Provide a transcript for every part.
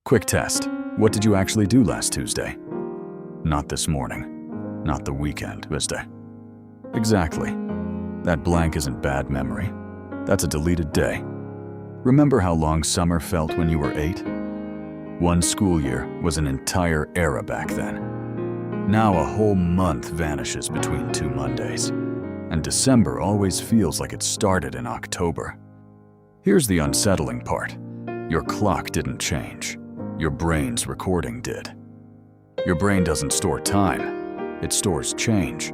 Quick test. What did you actually do last Tuesday? Not this morning. Not the weekend, mister. Exactly. That blank isn't bad memory. That's a deleted day. Remember how long summer felt when you were 8? One school year was an entire era back then. Now a whole month vanishes between 2 Mondays, and December always feels like it started in October. Here's the unsettling part. Your clock didn't change. Your brain's recording did. Your brain doesn't store time. It stores change.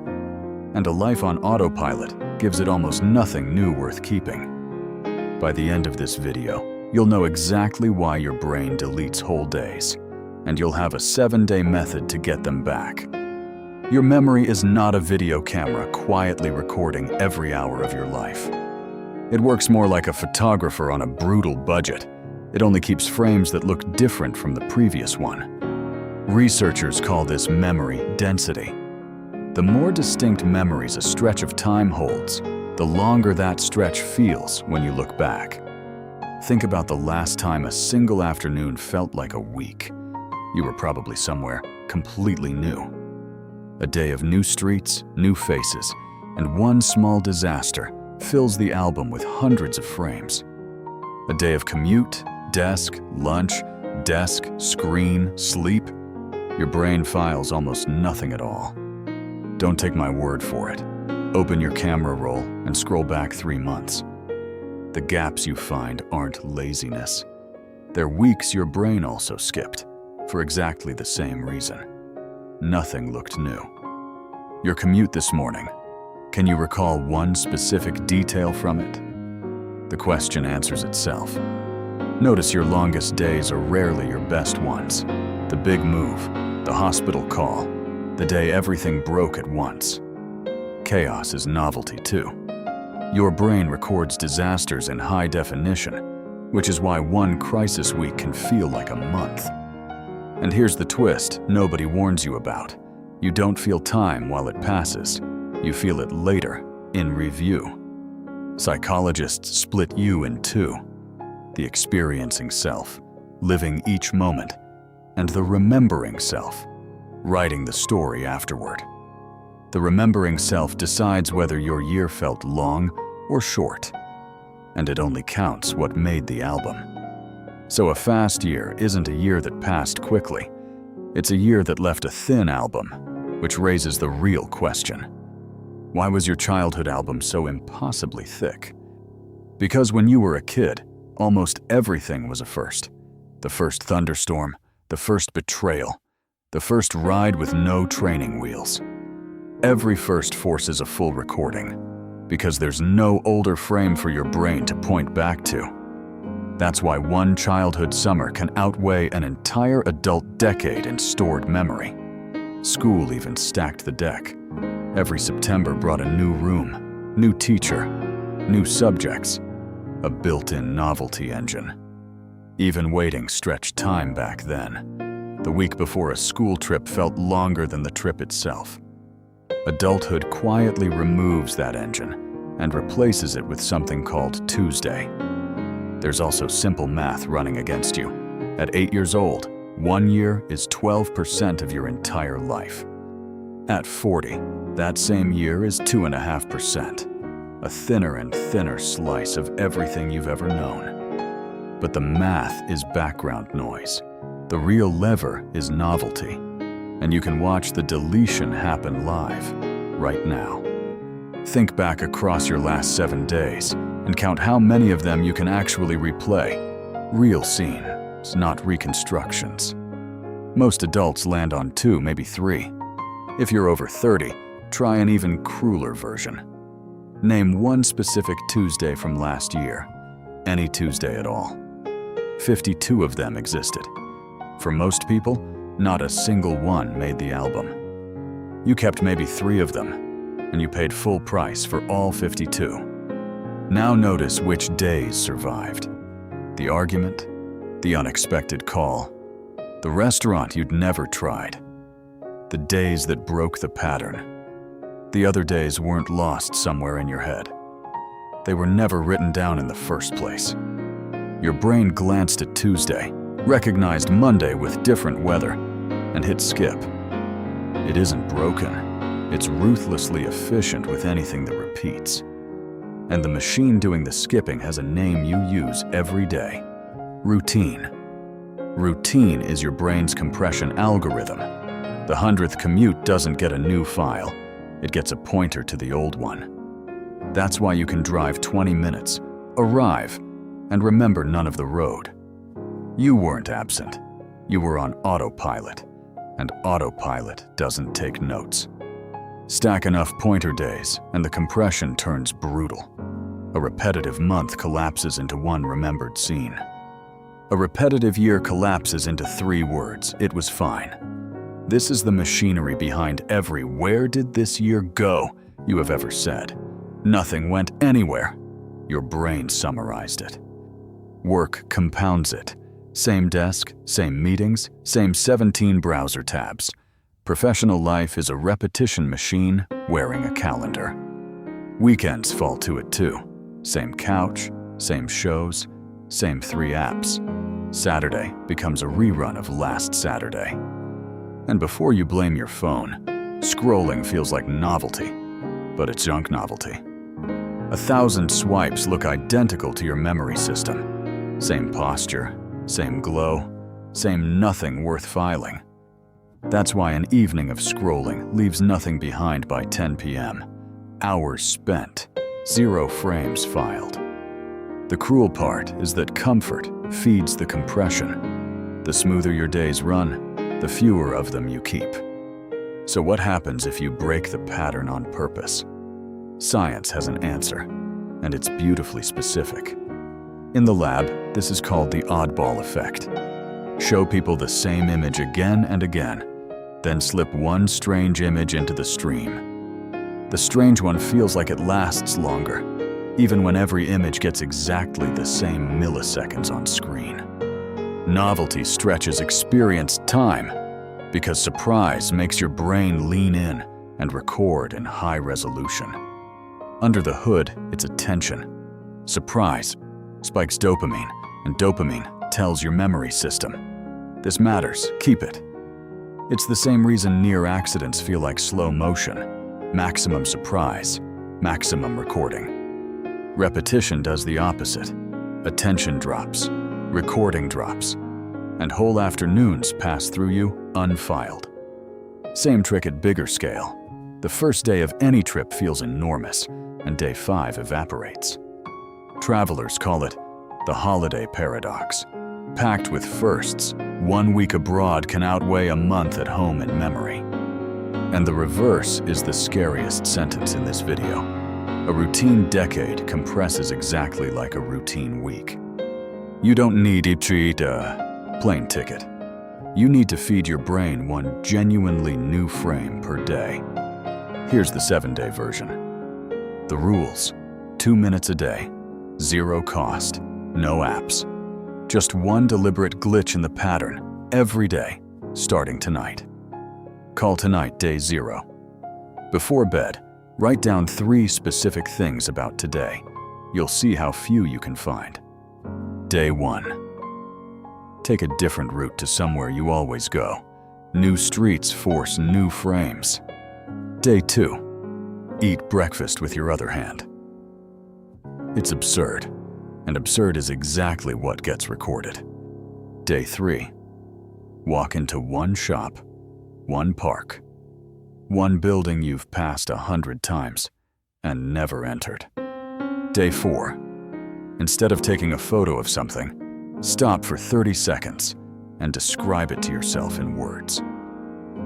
And a life on autopilot gives it almost nothing new worth keeping. By the end of this video, you'll know exactly why your brain deletes whole days, and you'll have a 7-day method to get them back. Your memory is not a video camera quietly recording every hour of your life. It works more like a photographer on a brutal budget. It only keeps frames that look different from the previous one. Researchers call this memory density. The more distinct memories a stretch of time holds, the longer that stretch feels when you look back. Think about the last time a single afternoon felt like a week. You were probably somewhere completely new. A day of new streets, new faces, and one small disaster fills the album with hundreds of frames. A day of commute, desk, lunch, desk, screen, sleep. Your brain files almost nothing at all. Don't take my word for it. Open your camera roll and scroll back 3 months. The gaps you find aren't laziness. They're weeks your brain also skipped, for exactly the same reason. Nothing looked new. Your commute this morning. Can you recall one specific detail from it? The question answers itself. Notice your longest days are rarely your best ones. The big move, the hospital call, the day everything broke at once. Chaos is novelty too. Your brain records disasters in high definition, which is why one crisis week can feel like a month. And here's the twist nobody warns you about. You don't feel time while it passes. You feel it later, in review. Psychologists split you in two. The experiencing self, living each moment, and the remembering self, writing the story afterward. The remembering self decides whether your year felt long or short, and it only counts what made the album. So a fast year isn't a year that passed quickly. It's a year that left a thin album, which raises the real question. Why was your childhood album so impossibly thick? Because when you were a kid, almost everything was a first. The first thunderstorm, the first betrayal, the first ride with no training wheels. Every first forces a full recording, because there's no older frame for your brain to point back to. That's why one childhood summer can outweigh an entire adult decade in stored memory. School even stacked the deck. Every September brought a new room, new teacher, new subjects, a built-in novelty engine. Even waiting stretched time back then. The week before a school trip felt longer than the trip itself. Adulthood quietly removes that engine and replaces it with something called Tuesday. There's also simple math running against you. At 8 years old, 1 year is 12% of your entire life. At 40, that same year is 2.5%, a thinner and thinner slice of everything you've ever known. But the math is background noise. The real lever is novelty. And you can watch the deletion happen live, right now. Think back across your last 7 days and count how many of them you can actually replay. Real scenes, not reconstructions. Most adults land on 2, maybe 3. If you're over 30, try an even crueler version. Name one specific Tuesday from last year. Any Tuesday at all. 52 of them existed. For most people, not a single one made the album. You kept maybe 3 of them, and you paid full price for all 52. Now notice which days survived. The argument, the unexpected call, the restaurant you'd never tried. The days that broke the pattern. The other days weren't lost somewhere in your head. They were never written down in the first place. Your brain glanced at Tuesday, recognized Monday with different weather, and hit skip. It isn't broken. It's ruthlessly efficient with anything that repeats. And the machine doing the skipping has a name you use every day: routine. Routine is your brain's compression algorithm. The 100th commute doesn't get a new file. It gets a pointer to the old one. That's why you can drive 20 minutes, arrive, and remember none of the road. You weren't absent. You were on autopilot, and autopilot doesn't take notes. Stack enough pointer days, and the compression turns brutal. A repetitive month collapses into one remembered scene. A repetitive year collapses into 3 words: it was fine. This is the machinery behind every "where did this year go" you have ever said. Nothing went anywhere. Your brain summarized it. Work compounds it. Same desk, same meetings, same 17 browser tabs. Professional life is a repetition machine wearing a calendar. Weekends fall to it too. Same couch, same shows, same 3 apps. Saturday becomes a rerun of last Saturday. And before you blame your phone, scrolling feels like novelty, but it's junk novelty. 1,000 swipes look identical to your memory system. Same posture, same glow, same nothing worth filing. That's why an evening of scrolling leaves nothing behind by 10 p.m. Hours spent, 0 frames filed. The cruel part is that comfort feeds the compression. The smoother your days run, the fewer of them you keep. So what happens if you break the pattern on purpose? Science has an answer, and it's beautifully specific. In the lab, this is called the oddball effect. Show people the same image again and again, then slip one strange image into the stream. The strange one feels like it lasts longer, even when every image gets exactly the same milliseconds on screen. Novelty stretches experienced time, because surprise makes your brain lean in and record in high resolution. Under the hood, it's attention. Surprise spikes dopamine, and dopamine tells your memory system, "This matters, keep it." It's the same reason near accidents feel like slow motion. Maximum surprise, maximum recording. Repetition does the opposite. Attention drops, recording drops, and whole afternoons pass through you unfiled. Same trick at bigger scale. The first day of any trip feels enormous, and day 5 evaporates. Travelers call it the holiday paradox. Packed with firsts, 1 week abroad can outweigh a month at home in memory. And the reverse is the scariest sentence in this video. A routine decade compresses exactly like a routine week. You don't need to treat a plane ticket. You need to feed your brain one genuinely new frame per day. Here's the 7-day version. The rules: 2 minutes a day, 0 cost, no apps. Just one deliberate glitch in the pattern every day, starting tonight. Call tonight day 0. Before bed, write down 3 specific things about today. You'll see how few you can find. Day 1. Take a different route to somewhere you always go. New streets force new frames. Day 2. Eat breakfast with your other hand. It's absurd, and absurd is exactly what gets recorded. Day 3. Walk into one shop, one park, one building you've passed 100 times and never entered. Day 4. Instead of taking a photo of something, stop for 30 seconds and describe it to yourself in words.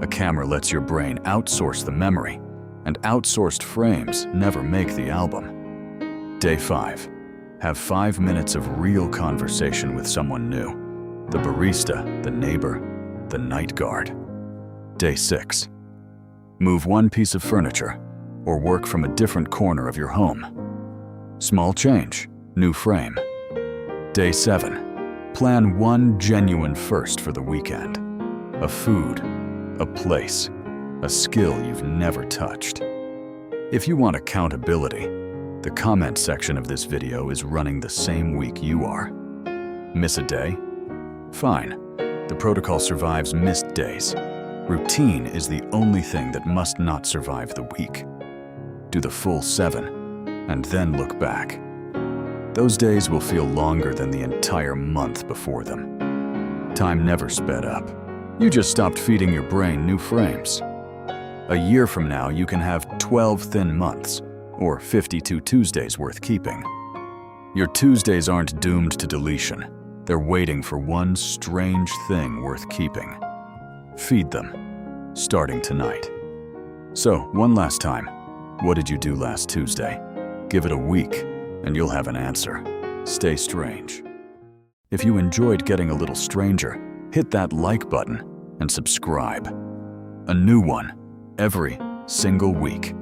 A camera lets your brain outsource the memory, and outsourced frames never make the album. Day 5. Have 5 minutes of real conversation with someone new. The barista, the neighbor, the night guard. Day 6. Move one piece of furniture or work from a different corner of your home. Small change, new frame. Day 7. Plan one genuine first for the weekend. A food, a place, a skill you've never touched. If you want accountability, the comment section of this video is running the same week you are. Miss a day? Fine. The protocol survives missed days. Routine is the only thing that must not survive the week. Do the full 7, and then look back. Those days will feel longer than the entire month before them. Time never sped up. You just stopped feeding your brain new frames. A year from now, you can have 12 thin months, or 52 Tuesdays worth keeping. Your Tuesdays aren't doomed to deletion. They're waiting for one strange thing worth keeping. Feed them, starting tonight. So, one last time, what did you do last Tuesday? Give it a week, and you'll have an answer. Stay strange. If you enjoyed getting a little stranger, hit that like button and subscribe. A new one every single week.